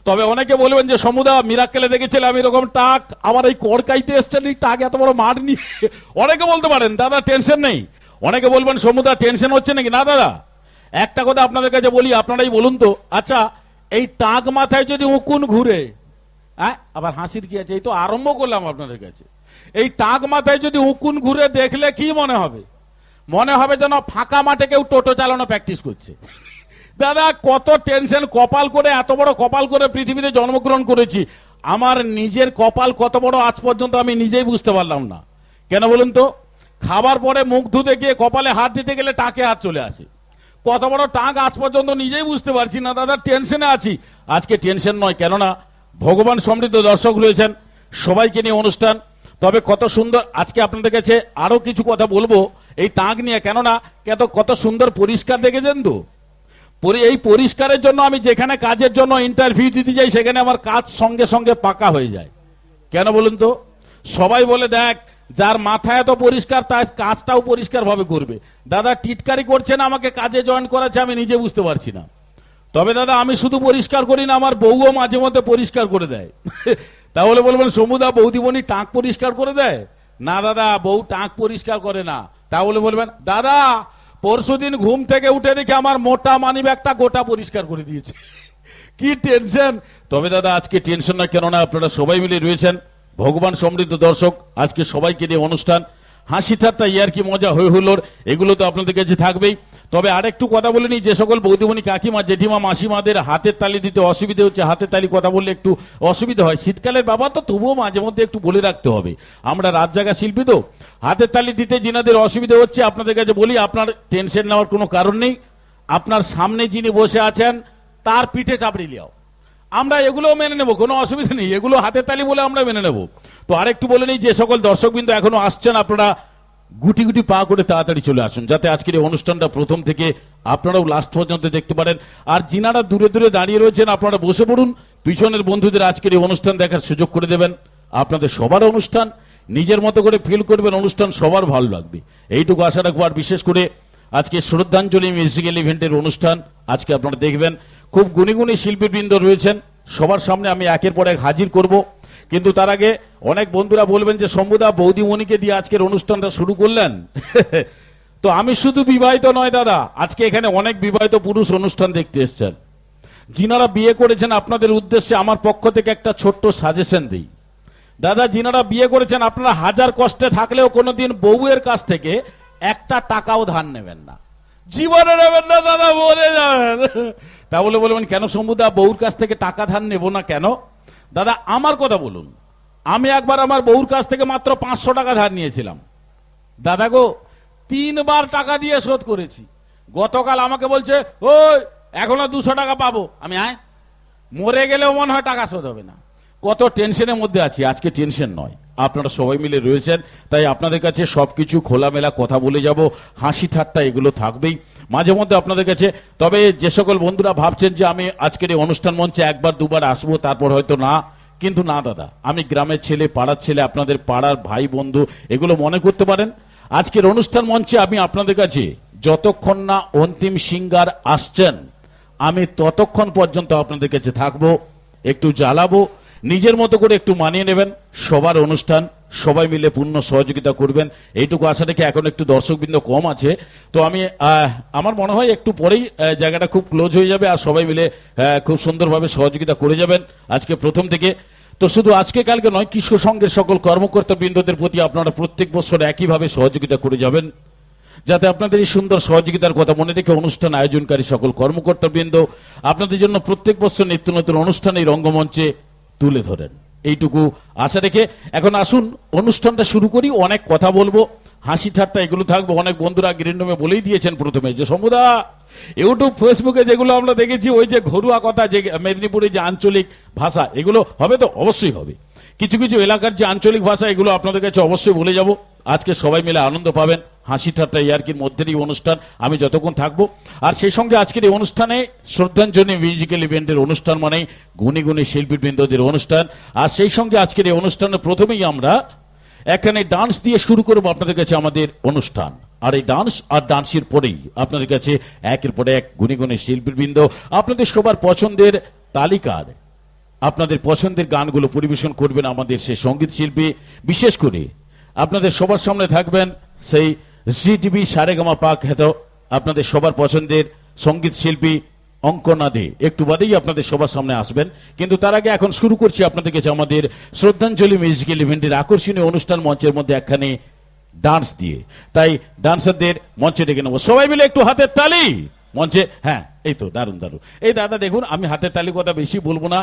তবে অনেকে বলবেন যে সমুদা মিরাক্কেলে দেখেছিলাম এরকম টাক, আমার এই কড়কাইতে এসছেন এই টাক এত বড় মাঠ নিয়ে। অনেকে বলতে পারেন দাদা টেনশন নেই। অনেকে বলবেন সমুদা টেনশন হচ্ছে নাকি। না দাদা, একটা কথা আপনাদের কাছে বলি, আপনারাই বলুন তো, আচ্ছা এই টাক মাথায় যদি উকুন ঘুরে, হ্যাঁ আবার হাসির কি আছে, এই তো আরম্ভ করলাম আপনাদের কাছে। এই টাক মাথায় যদি উকুন ঘুরে দেখলে কি মনে হবে? মনে হবে যেন ফাঁকা মাঠে কেউ টোটো চালানো প্র্যাকটিস করছে। দাদা কত টেনশন, কপাল করে, এত বড় কপাল করে পৃথিবীতে জন্মগ্রহণ করেছি, আমার নিজের কপাল কত বড় আজ পর্যন্ত আমি নিজেই বুঝতে পারলাম না। কেন বলুন তো? খাবার পরে মুখ ধুতে গিয়ে কপালে হাত দিতে গেলে টাকে হাত চলে আসে। কত বড় টাক আজ পর্যন্ত নিজেই বুঝতে পারছি না। দাদা টেনশনে আছি। আজকে টেনশন নয়, কেননা ভগবান সমৃদ্ধ দর্শক রয়েছেন, সবাইকে নিয়ে অনুষ্ঠান। তবে কত সুন্দর আজকে আপনাদের কাছে আরো কিছু কথা বলবো এই টাক নিয়ে, কেননা কত সুন্দর পরিষ্কার দেখেছেন তো। এই পরিষ্কারের জন্য আমি যেখানে কাজের জন্য ইন্টারভিউ দিতে যাই সেখানে আমার কাজ সঙ্গে সঙ্গে পাকা হয়ে যায়। কেন বলুন তো? সবাই বলে দেখ যার মাথা এত পরিষ্কার তার কাজটাও পরিষ্কার ভাবে করবে। দাদা টিটকারি করছেন, আমাকে কাজে জয়েন করাচ্ছে, আমি নিজে বুঝতে পারছি না। তবে দাদা আমি শুধু পরিষ্কার করি না, আমার বউও মাঝে মধ্যে পরিষ্কার করে দেয়। তাহলে বলবেন সমুদা বৌদিমণি টাক পরিষ্কার করে দেয়? না দাদা, বউ টাক পরিষ্কার করে না। তাহলে বলবেন দাদা পরশুদিন ঘুম থেকে উঠে দেখে আমার মোটা মানি ব্যাগটা গোটা পরিষ্কার করে দিয়েছে। কি টেনশন। তবে দাদা আজকে টেনশন না, কেননা আপনারা সবাই মিলে রয়েছেন, ভগবান সমৃদ্ধ দর্শক, আজকে সবাইকে নিয়ে অনুষ্ঠান, হাসি ঠাট্টা ইয়ার্কি মজা হই হুল্লোড় এগুলো তো আপনাদের কাছে থাকবেই। তবে আরেকটু কথা বলে নি, যে সকল বৌদিমণি কাকিমা জেঠিমা মাসিমাদের হাতের তালি দিতে অসুবিধা হচ্ছে, হাতের তালি কথা বললে একটু অসুবিধা হয়, শীতকালের ব্যাপার তো, তবুও মাঝে মধ্যে একটু বলে রাখতে হবে, আমরা রাত জাগা শিল্পী তো। হাতের তালি দিতে যিনাদের অসুবিধা হচ্ছে আপনাদের কাছে বলি, আপনার টেনশন নেওয়ার কোনো কারণ নেই। আপনার সামনে যিনি বসে আছেন তার পিঠে চাপড়ি লিয়াও, আমরা এগুলো মেনে নেব, কোনো অসুবিধা নেই, এগুলো হাতের তালি বলে আমরা মেনে নেব। তো আরেকটু বলে নেই, যে সকল দর্শকবৃন্দ এখনো আসছেন আপনারা গুটি গুটি পা করে তাড়াতাড়ি চলে আসুন, যাতে আজকের এই অনুষ্ঠানটা প্রথম থেকে আপনারাও লাস্ট পর্যন্ত দেখতে পারেন। আর যিনারা দূরে দূরে দাঁড়িয়ে রয়েছেন আপনারা বসে পড়ুন, পিছনের বন্ধুদের আজকের এই অনুষ্ঠান দেখার সুযোগ করে দেবেন। আপনাদের সবার অনুষ্ঠান, নিজের মতো করে ফিল করবেন, অনুষ্ঠান সবার ভালো লাগবে, এইটুকু আশা রাখবো। আর বিশেষ করে আজকে শ্রদ্ধাঞ্জলি মিউজিক্যাল ইভেন্টের অনুষ্ঠান আজকে আপনারা দেখবেন, খুব গুণী গুণী শিল্পীবৃন্দ রয়েছেন, সবার সামনে আমি একের পর এক হাজির করব। কিন্তু তার আগে অনেক বন্ধুরা বলবেন যে শম্ভুদা বৌদিমণিকে দিয়ে আজকের অনুষ্ঠানটা শুরু করলেন। তো আমি শুধু বিবাহিত নয় দাদা, আজকে এখানে অনেক বিবাহিত পুরুষ অনুষ্ঠান দেখতে এসছেন, যিনারা বিয়ে করেছেন আপনাদের উদ্দেশ্যে আমার পক্ষ থেকে একটা ছোট্ট সাজেশন দিই। দাদা যিনারা বিয়ে করেছেন আপনারা হাজার কষ্টে থাকলেও কোনোদিন বউয়ের কাছ থেকে একটা টাকাও ধার নেবেন না, জীবনে নেবেন না দাদা, মরে যাবেন। তাহলে বলবেন কেন শম্ভুদা বউর কাছ থেকে টাকা ধার নেব না কেন? দাদা আমার কথা বলুন, আমি একবার আমার বউর কাছ থেকে মাত্র 500 টাকা ধার নিয়েছিলাম। দাদা গো 3 বার টাকা দিয়ে শোধ করেছি। গতকাল আমাকে বলছে ওই এখনো 200 টাকা পাবো। আমি মরে গেলেও মনে হয় টাকা শোধ হবে না। কত টেনশনের মধ্যে আছি। আজকে টেনশন নয়, আপনারা সবাই মিলে রয়েছেন, তাই আপনাদের কাছে সবকিছু খোলামেলা কথা বলে যাব, হাসি ঠাট্টা এগুলো থাকবেই মাঝে মধ্যে আপনাদের কাছে। তবে যে সকল বন্ধুরা ভাবছেন যে আমি আজকের এই অনুষ্ঠান মঞ্চে একবার দুবার আসবো তারপর হয়তো না, কিন্তু না দাদা, আমি গ্রামের ছেলে, পাড়ার ছেলে, আপনাদের পাড়ার ভাই বন্ধু এগুলো মনে করতে পারেন। আজকের অনুষ্ঠান মঞ্চে আমি আপনাদের কাছে যতক্ষণ না অন্তিম সিঙ্গার আসছেন আমি ততক্ষণ পর্যন্ত আপনাদের কাছে থাকবো, একটু জ্বালাবো, নিজের মতো করে একটু মানিয়ে নেবেন। সবার অনুষ্ঠান, সবাই মিলে পূর্ণ সহযোগিতা করবেন, এইটুকু আশা রেখে। এখন একটু দর্শকবৃন্দ কম আছে, তো আমি আমার মনে হয় একটু পরেই জায়গাটা খুব ক্লোজ হয়ে যাবে, আর সবাই মিলে খুব সুন্দরভাবে সহযোগিতা করে যাবেন আজকে প্রথম থেকে। তো শুধু আজকে কালকে নয়, কিশোর সংঘের সকল কর্মকর্তা বৃন্দদের প্রতি আপনারা প্রত্যেক বছর একইভাবে সহযোগিতা করে যাবেন, যাতে আপনাদের এই সুন্দর সহযোগিতার কথা মনে রেখে অনুষ্ঠান আয়োজনকারী সকল কর্মকর্তা বৃন্দ আপনাদের জন্য প্রত্যেক বছর নিত্য নতুন অনুষ্ঠান এই রঙ্গমঞ্চে তুলে ধরেন, এইটুকু আশা রেখে এখন আসুন অনুষ্ঠানটা শুরু করি। অনেক কথা বলবো, হাসি ঠাট্টা এগুলো থাকবে। অনেক বন্ধুরা গ্রিন রুমে বলেই দিয়েছেন প্রথমে যে সমুদা ইউটিউব ফেসবুকে যেগুলো আমরা দেখেছি ওই যে ঘরোয়া কথা, যে মেদিনীপুরে যে আঞ্চলিক ভাষা এগুলো হবে তো অবশ্যই হবে, কিছু কিছু এলাকার যে আঞ্চলিক ভাষা এগুলো আপনাদের কাছে অবশ্যই বলে যাব। আজকে সবাই মিলে আনন্দ পাবেন, হাসি ঠাট্টা ইয়ার্কির মধ্যেই অনুষ্ঠান আমি যতক্ষণ থাকবো। আর সেই সঙ্গে আজকের এই অনুষ্ঠানে শ্রদ্ধাঞ্জলি মিউজিক্যাল ইভেন্টের অনুষ্ঠান মানেই গুণী গুণী শিল্পীবৃন্দদের অনুষ্ঠান। আর সেই সঙ্গে আজকের এই অনুষ্ঠানে প্রথমেই আমরা এখানে ডান্স দিয়ে শুরু করবো আপনাদের কাছে আমাদের অনুষ্ঠান। আর এই ডান্স আর ডান্সের পরেই আপনাদের কাছে একের পর এক গুণী গুণী শিল্পীবৃন্দ আপনাদের সবার পছন্দের তালিকার আপনাদের পছন্দের গানগুলো পরিবেশন করবেন আমাদের সেই সঙ্গীত শিল্পী। বিশেষ করে আপনাদের সবার সামনে থাকবেন সেই জিটিভি সারেগামা পাক হেত আপনাদের সবার পছন্দের সঙ্গীত শিল্পী অঙ্কনা দে। একটু বাদেই আপনাদের সবার সামনে আসবেন, কিন্তু তার আগে এখন শুরু করছি আপনাদের কাছে আমাদের শ্রদ্ধাঞ্জলি মিউজিক্যাল ইভেন্টের আকর্ষণীয় অনুষ্ঠান মঞ্চের মধ্যে একখানি ডান্স দিয়ে। তাই ডান্সারদের মঞ্চে ডেকে নেবো, সবাই মিলে একটু হাতের তালি মঞ্চে। হ্যাঁ, এই তো দারুণ দারুণ। এই দাদা দেখুন, আমি হাতের তালি কথা বেশি বলবো না,